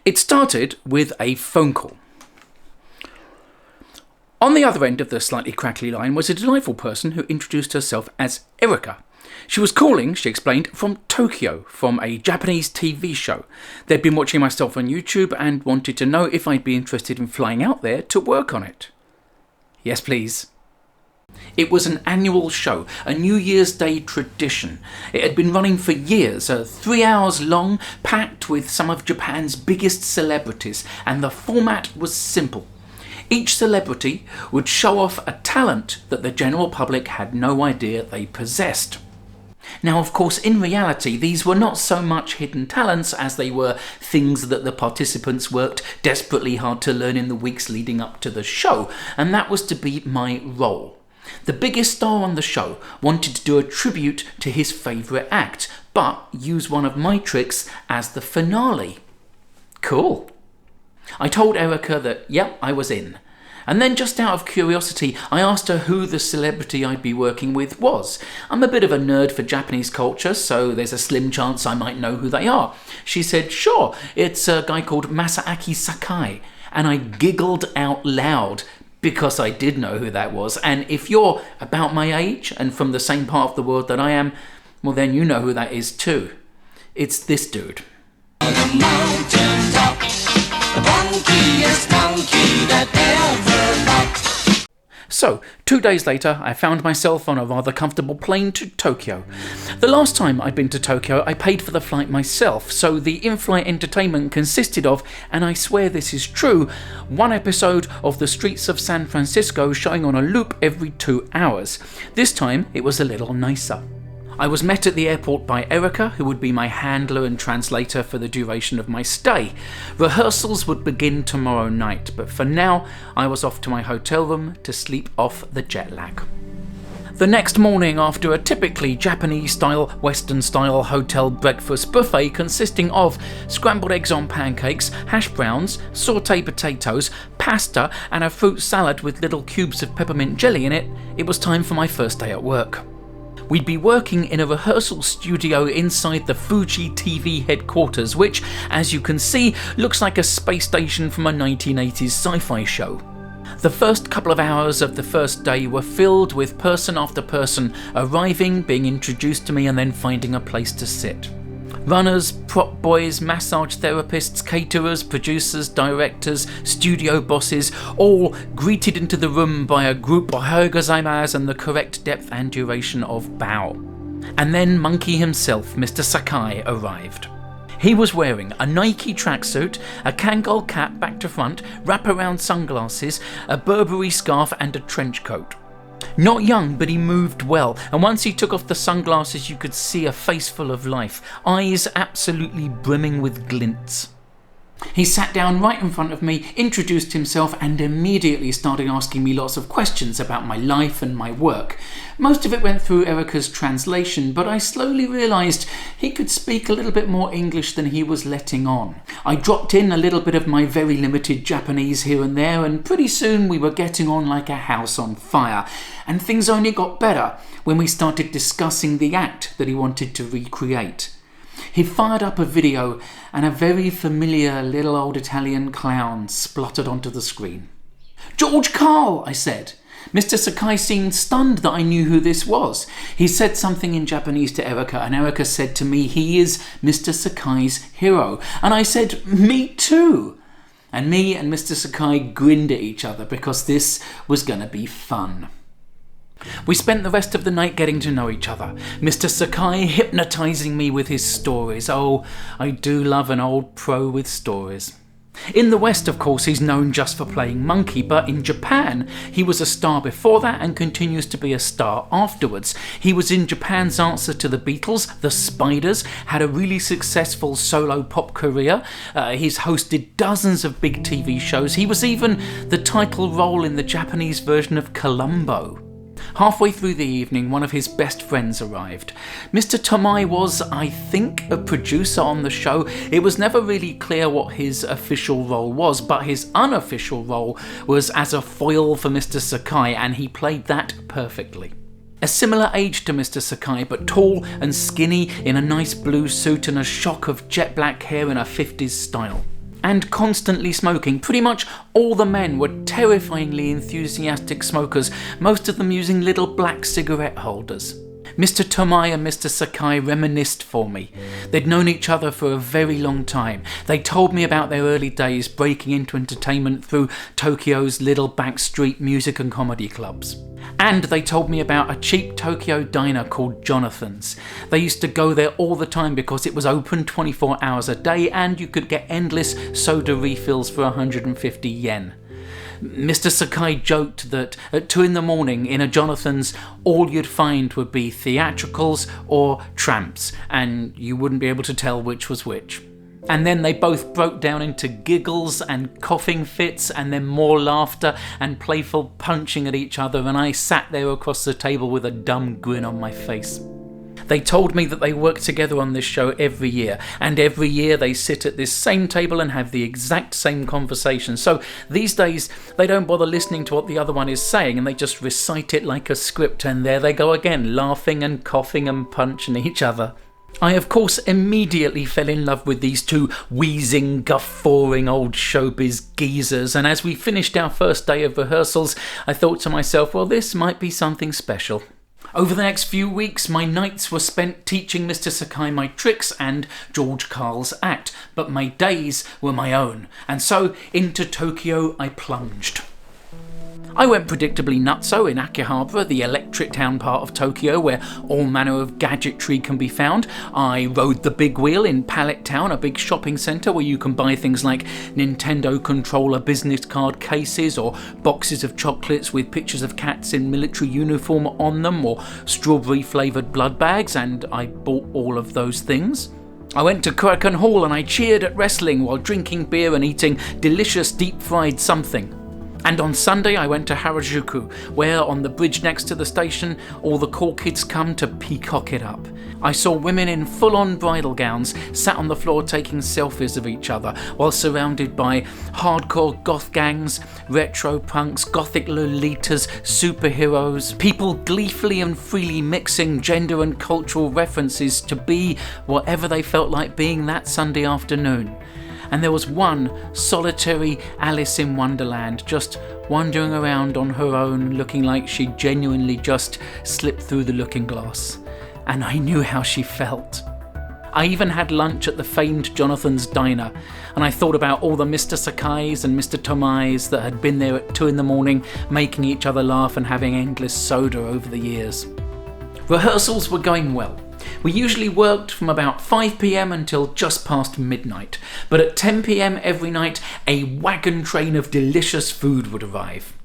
It started with a phone call. On the other end of the slightly crackly line was a delightful person who introduced herself as Erika. She was calling, she explained, from Tokyo, from a Japanese TV show. They'd been watching my stuff on YouTube and wanted to know if I'd be interested in flying out there to work on it. Yes, please. It was an annual show, a New Year's Day tradition. It had been running for years, 3 hours long, packed with some of Japan's biggest celebrities, and the format was simple. Each celebrity would show off a talent that the general public had no idea they possessed. Now, of course, in reality, these were not so much hidden talents as they were things that the participants worked desperately hard to learn in the weeks leading up to the show, and that was to be my role. The biggest star on the show wanted to do a tribute to his favourite act, but use one of my tricks as the finale. Cool. I told Erika that, yep, I was in. And then, just out of curiosity, I asked her who the celebrity I'd be working with was. I'm a bit of a nerd for Japanese culture, so there's a slim chance I might know who they are. She said, sure, it's a guy called Masaaki Sakai. And I giggled out loud, because I did know who that was. And if you're about my age and from the same part of the world that I am, well, then you know who that is too. It's this dude. On the mountain top, the funkiest monkey that ever popped. So, 2 days later, I found myself on a rather comfortable plane to Tokyo. The last time I'd been to Tokyo, I paid for the flight myself, so the in-flight entertainment consisted of, and I swear this is true, one episode of The Streets of San Francisco showing on a loop every 2 hours. This time, it was a little nicer. I was met at the airport by Erika, who would be my handler and translator for the duration of my stay. Rehearsals would begin tomorrow night, but for now, I was off to my hotel room to sleep off the jet lag. The next morning, after a typically Japanese-style, Western-style hotel breakfast buffet consisting of scrambled eggs on pancakes, hash browns, sauté potatoes, pasta, and a fruit salad with little cubes of peppermint jelly in it, it was time for my first day at work. We'd be working in a rehearsal studio inside the Fuji TV headquarters, which, as you can see, looks like a space station from a 1980s sci-fi show. The first couple of hours of the first day were filled with person after person arriving, being introduced to me, and then finding a place to sit. Runners, prop boys, massage therapists, caterers, producers, directors, studio bosses, all greeted into the room by a group Ohayou gozaimasu and the correct depth and duration of bow. And then Monkey himself, Mr. Sakai, arrived. He was wearing a Nike tracksuit, a Kangol cap back to front, wraparound sunglasses, a Burberry scarf and a trench coat. Not young, but he moved well, and once he took off the sunglasses you could see a face full of life, eyes absolutely brimming with glints. He sat down right in front of me, introduced himself, and immediately started asking me lots of questions about my life and my work. Most of it went through Erika's translation, but I slowly realised he could speak a little bit more English than he was letting on. I dropped in a little bit of my very limited Japanese here and there, and pretty soon we were getting on like a house on fire. And things only got better when we started discussing the act that he wanted to recreate. He fired up a video and a very familiar little old Italian clown spluttered onto the screen. "George Carl," I said. Mr. Sakai seemed stunned that I knew who this was. He said something in Japanese to Erika, and Erika said to me, he is Mr. Sakai's hero. And I said, me too. And me and Mr. Sakai grinned at each other because this was going to be fun. We spent the rest of the night getting to know each other, Mr. Sakai hypnotising me with his stories. Oh, I do love an old pro with stories. In the West, of course, he's known just for playing Monkey, but in Japan, he was a star before that and continues to be a star afterwards. He was in Japan's answer to the Beatles, the Spiders, had a really successful solo pop career. He's hosted dozens of big TV shows. He was even the title role in the Japanese version of Columbo. Halfway through the evening, one of his best friends arrived. Mr. Tomai was, I think, a producer on the show. It was never really clear what his official role was, but his unofficial role was as a foil for Mr. Sakai, and he played that perfectly. A similar age to Mr. Sakai, but tall and skinny in a nice blue suit and a shock of jet black hair in a 50s style. and constantly smoking. Pretty much all the men were terrifyingly enthusiastic smokers, most of them using little black cigarette holders. Mr. Tomai and Mr. Sakai reminisced for me. They'd known each other for a very long time. They told me about their early days breaking into entertainment through Tokyo's little backstreet music and comedy clubs. And they told me about a cheap Tokyo diner called Jonathan's. They used to go there all the time because it was open 24 hours a day and you could get endless soda refills for 150 yen. Mr. Sakai joked that at 2 a.m. in a Jonathan's, all you'd find would be theatricals or tramps, and you wouldn't be able to tell which was which. And then they both broke down into giggles and coughing fits, and then more laughter and playful punching at each other, and I sat there across the table with a dumb grin on my face. They told me that they work together on this show every year, and every year they sit at this same table and have the exact same conversation. So these days they don't bother listening to what the other one is saying, and they just recite it like a script, and there they go again, laughing and coughing and punching each other. I of course immediately fell in love with these two wheezing, guffawing old showbiz geezers, and as we finished our first day of rehearsals I thought to myself, well, this might be something special. Over the next few weeks, my nights were spent teaching Mr. Sakai my tricks and George Carl's act, but my days were my own, and so into Tokyo I plunged. I went predictably nutso in Akihabara, the electric town part of Tokyo where all manner of gadgetry can be found. I rode the big wheel in Pallet Town, a big shopping centre where you can buy things like Nintendo controller business card cases, or boxes of chocolates with pictures of cats in military uniform on them, or strawberry flavoured blood bags, and I bought all of those things. I went to Korakuen Hall and I cheered at wrestling while drinking beer and eating delicious deep fried something. And on Sunday I went to Harajuku, where on the bridge next to the station all the cool kids come to peacock it up. I saw women in full-on bridal gowns sat on the floor taking selfies of each other while surrounded by hardcore goth gangs, retro punks, gothic lolitas, superheroes, people gleefully and freely mixing gender and cultural references to be whatever they felt like being that Sunday afternoon. And there was one solitary Alice in Wonderland just wandering around on her own, looking like she genuinely just slipped through the looking glass. And I knew how she felt. I even had lunch at the famed Jonathan's Diner, and I thought about all the Mr. Sakais and Mr. Tomais that had been there at 2 a.m, making each other laugh and having endless soda over the years. Rehearsals were going well. We usually worked from about 5 p.m. until just past midnight, but at 10 p.m. every night a wagon train of delicious food would arrive.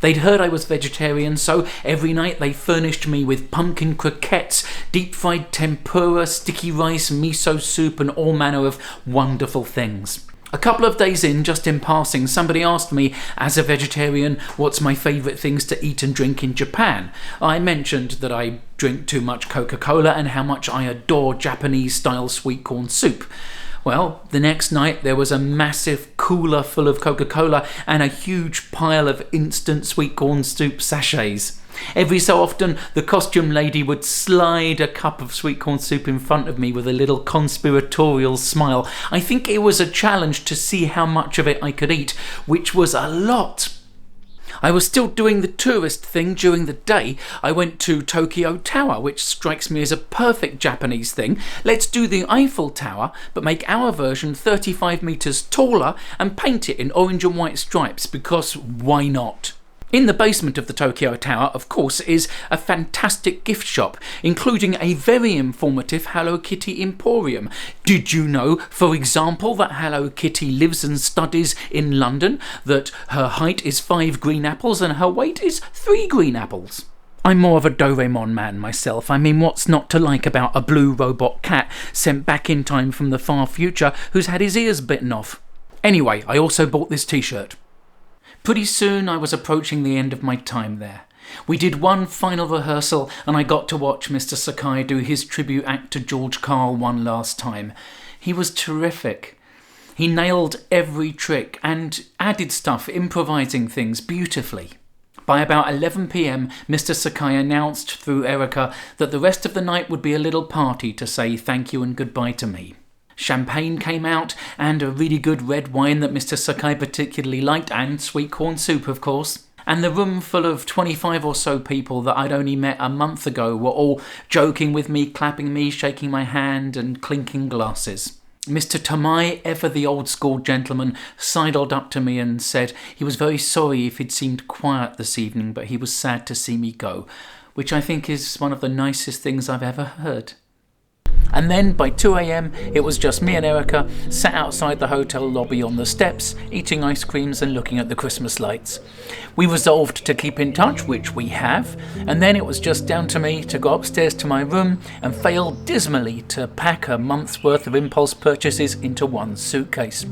They'd heard I was vegetarian, so every night they furnished me with pumpkin croquettes, deep-fried tempura, sticky rice, miso soup, and all manner of wonderful things. A couple of days in, just in passing, somebody asked me, as a vegetarian, what's my favourite things to eat and drink in Japan. I mentioned that I drink too much Coca-Cola and how much I adore Japanese-style sweet corn soup. Well, the next night there was a massive cooler full of Coca-Cola and a huge pile of instant sweet corn soup sachets. Every so often, the costume lady would slide a cup of sweet corn soup in front of me with a little conspiratorial smile. I think it was a challenge to see how much of it I could eat, which was a lot. I was still doing the tourist thing during the day. I went to Tokyo Tower, which strikes me as a perfect Japanese thing. Let's do the Eiffel Tower, but make our version 35 metres taller and paint it in orange and white stripes, because why not? In the basement of the Tokyo Tower, of course, is a fantastic gift shop, including a very informative Hello Kitty emporium. Did you know, for example, that Hello Kitty lives and studies in London, that her height is 5 green apples and her weight is 3 green apples? I'm more of a Doraemon man myself. I mean, what's not to like about a blue robot cat sent back in time from the far future who's had his ears bitten off? Anyway, I also bought this t-shirt. Pretty soon I was approaching the end of my time there. We did one final rehearsal and I got to watch Mr. Sakai do his tribute act to George Carl one last time. He was terrific. He nailed every trick and added stuff, improvising things beautifully. By about 11 p.m, Mr. Sakai announced through Erica that the rest of the night would be a little party to say thank you and goodbye to me. Champagne came out, and a really good red wine that Mr. Sakai particularly liked, and sweet corn soup, of course. And the room full of 25 or so people that I'd only met a month ago were all joking with me, clapping me, shaking my hand, and clinking glasses. Mr. Tamai, ever the old-school gentleman, sidled up to me and said he was very sorry if he'd seemed quiet this evening, but he was sad to see me go, which I think is one of the nicest things I've ever heard. And then by 2 a.m, it was just me and Erica sat outside the hotel lobby on the steps, eating ice creams and looking at the Christmas lights. We resolved to keep in touch, which we have, and then it was just down to me to go upstairs to my room and fail dismally to pack a month's worth of impulse purchases into one suitcase.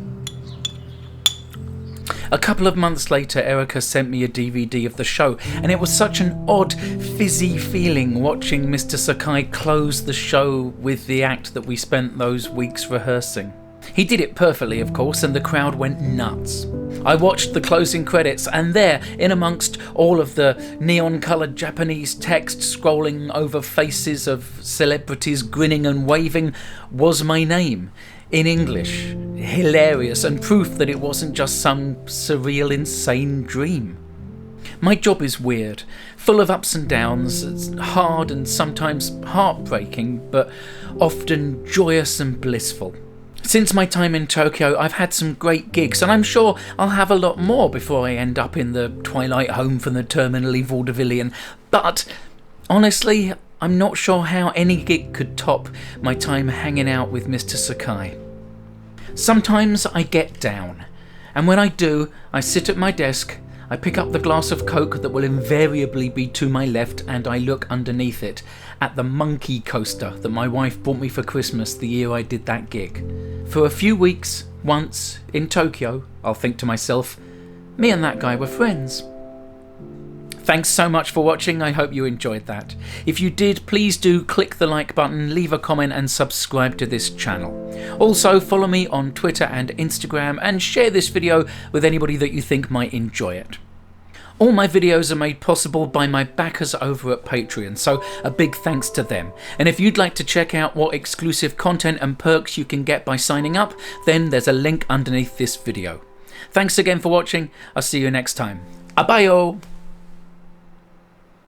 A couple of months later, Erica sent me a DVD of the show, and it was such an odd, fizzy feeling watching Mr. Sakai close the show with the act that we spent those weeks rehearsing. He did it perfectly, of course, and the crowd went nuts. I watched the closing credits, and there, in amongst all of the neon-coloured Japanese text scrolling over faces of celebrities grinning and waving, was my name. In English, hilarious, and proof that it wasn't just some surreal, insane dream. My job is weird, full of ups and downs. It's hard and sometimes heartbreaking, but often joyous and blissful. Since my time in Tokyo, I've had some great gigs, and I'm sure I'll have a lot more before I end up in the twilight home from the terminally vaudevillian. But honestly, I'm not sure how any gig could top my time hanging out with Mr. Sakai. Sometimes I get down, and when I do, I sit at my desk, I pick up the glass of Coke that will invariably be to my left, and I look underneath it at the monkey coaster that my wife bought me for Christmas the year I did that gig. For a few weeks, once, in Tokyo, I'll think to myself, me and that guy were friends. Thanks so much for watching, I hope you enjoyed that. If you did, please do click the like button, leave a comment and subscribe to this channel. Also, follow me on Twitter and Instagram and share this video with anybody that you think might enjoy it. All my videos are made possible by my backers over at Patreon, so a big thanks to them. And if you'd like to check out what exclusive content and perks you can get by signing up, then there's a link underneath this video. Thanks again for watching, I'll see you next time. Abayo!